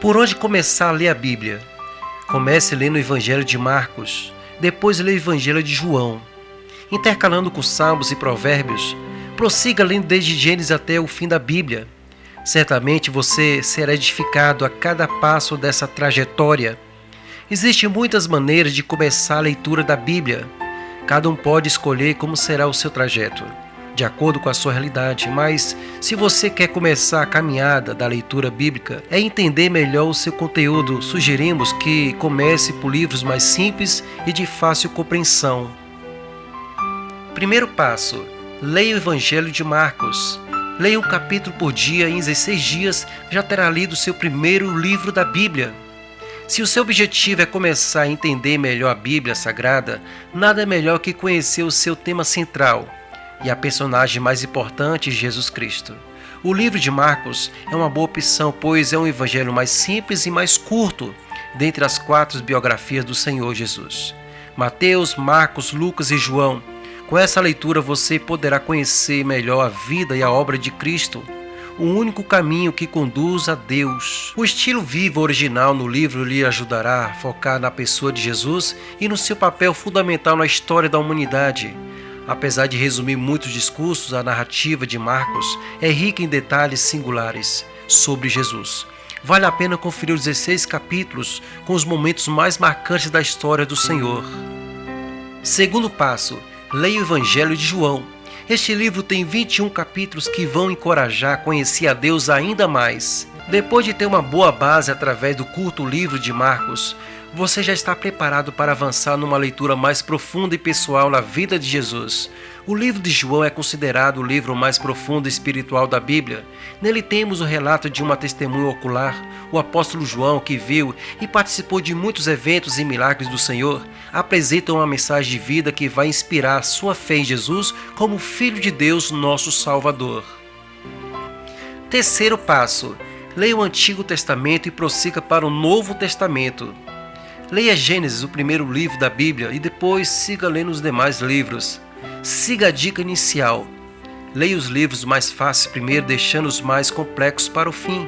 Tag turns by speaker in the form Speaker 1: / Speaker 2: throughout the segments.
Speaker 1: Por onde começar a ler a Bíblia? Comece lendo o Evangelho de Marcos, depois leia o Evangelho de João. Intercalando com Salmos e Provérbios, prossiga lendo desde Gênesis até o fim da Bíblia. Certamente você será edificado a cada passo dessa trajetória. Existem muitas maneiras de começar a leitura da Bíblia. Cada um pode escolher como será o seu trajeto, de acordo com a sua realidade, mas se você quer começar a caminhada da leitura bíblica e entender melhor o seu conteúdo, sugerimos que comece por livros mais simples e de fácil compreensão. Primeiro passo: leia o Evangelho de Marcos. Leia um capítulo por dia e em 16 dias já terá lido o seu primeiro livro da Bíblia. Se o seu objetivo é começar a entender melhor a Bíblia Sagrada, nada melhor que conhecer o seu tema central e a personagem mais importante, Jesus Cristo. O livro de Marcos é uma boa opção, pois é um evangelho mais simples e mais curto dentre as 4 biografias do Senhor Jesus: Mateus, Marcos, Lucas e João. Com essa leitura você poderá conhecer melhor a vida e a obra de Cristo, o único caminho que conduz a Deus. O estilo vivo original no livro lhe ajudará a focar na pessoa de Jesus e no seu papel fundamental na história da humanidade. Apesar de resumir muitos discursos, a narrativa de Marcos é rica em detalhes singulares sobre Jesus. Vale a pena conferir os 16 capítulos com os momentos mais marcantes da história do Senhor. Segundo passo: leia o Evangelho de João. Este livro tem 21 capítulos que vão encorajar a conhecer a Deus ainda mais. Depois de ter uma boa base através do curto livro de Marcos, você já está preparado para avançar numa leitura mais profunda e pessoal na vida de Jesus. O livro de João é considerado o livro mais profundo e espiritual da Bíblia. Nele temos o relato de uma testemunha ocular, o apóstolo João, que viu e participou de muitos eventos e milagres do Senhor, apresenta uma mensagem de vida que vai inspirar a sua fé em Jesus como Filho de Deus, nosso Salvador. Terceiro passo: leia o Antigo Testamento e prossiga para o Novo Testamento. Leia Gênesis, o primeiro livro da Bíblia, e depois siga lendo os demais livros. Siga a dica inicial: leia os livros mais fáceis primeiro, deixando os mais complexos para o fim.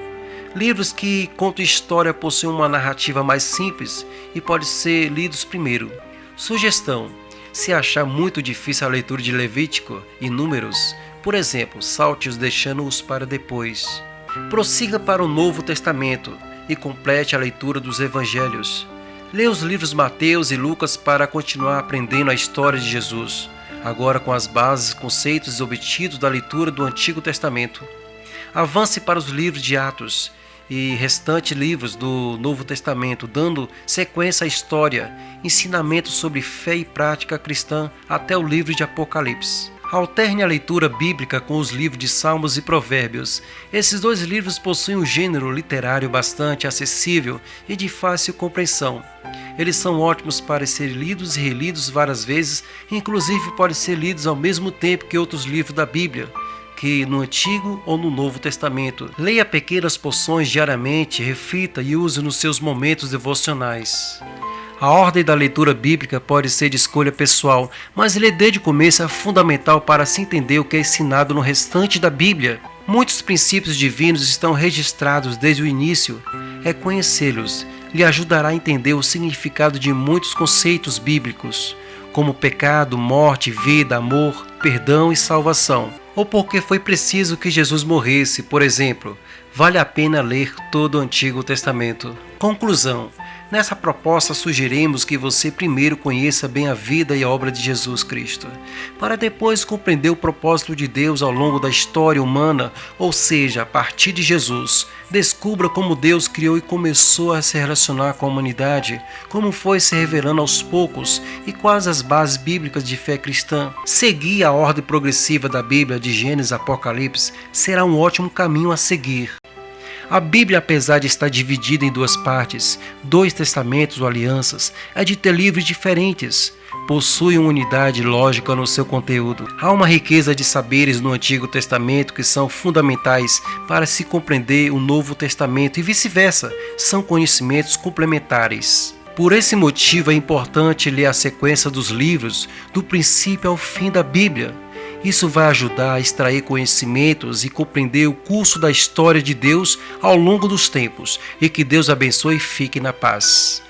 Speaker 1: Livros que contam história possuem uma narrativa mais simples e podem ser lidos primeiro. Sugestão: se achar muito difícil a leitura de Levítico e Números, por exemplo, salte-os deixando-os para depois. Prossiga para o Novo Testamento e complete a leitura dos Evangelhos. Leia os livros Mateus e Lucas para continuar aprendendo a história de Jesus, agora com as bases, conceitos obtidos da leitura do Antigo Testamento. Avance para os livros de Atos e restantes livros do Novo Testamento, dando sequência à história, ensinamentos sobre fé e prática cristã até o livro de Apocalipse. Alterne a leitura bíblica com os livros de Salmos e Provérbios. Esses 2 livros possuem um gênero literário bastante acessível e de fácil compreensão. Eles são ótimos para serem lidos e relidos várias vezes, inclusive podem ser lidos ao mesmo tempo que outros livros da Bíblia, que no Antigo ou no Novo Testamento. Leia pequenas porções diariamente, reflita e use nos seus momentos devocionais. A ordem da leitura bíblica pode ser de escolha pessoal, mas ler desde o começo é fundamental para se entender o que é ensinado no restante da Bíblia. Muitos princípios divinos estão registrados desde o início. Conhecê-los lhe ajudará a entender o significado de muitos conceitos bíblicos, como pecado, morte, vida, amor, perdão e salvação. Ou porque foi preciso que Jesus morresse, por exemplo. Vale a pena ler todo o Antigo Testamento. Conclusão: nessa proposta sugerimos que você primeiro conheça bem a vida e a obra de Jesus Cristo, para depois compreender o propósito de Deus ao longo da história humana, ou seja, a partir de Jesus. Descubra como Deus criou e começou a se relacionar com a humanidade, como foi se revelando aos poucos e quais as bases bíblicas de fé cristã. Seguir a ordem progressiva da Bíblia de Gênesis a Apocalipse será um ótimo caminho a seguir. A Bíblia, apesar de estar dividida em 2 partes, 2 testamentos ou alianças, é de ter livros diferentes, possui uma unidade lógica no seu conteúdo. Há uma riqueza de saberes no Antigo Testamento que são fundamentais para se compreender o Novo Testamento e vice-versa, são conhecimentos complementares. Por esse motivo é importante ler a sequência dos livros, do princípio ao fim da Bíblia. Isso vai ajudar a extrair conhecimentos e compreender o curso da história de Deus ao longo dos tempos. E que Deus abençoe e fique na paz.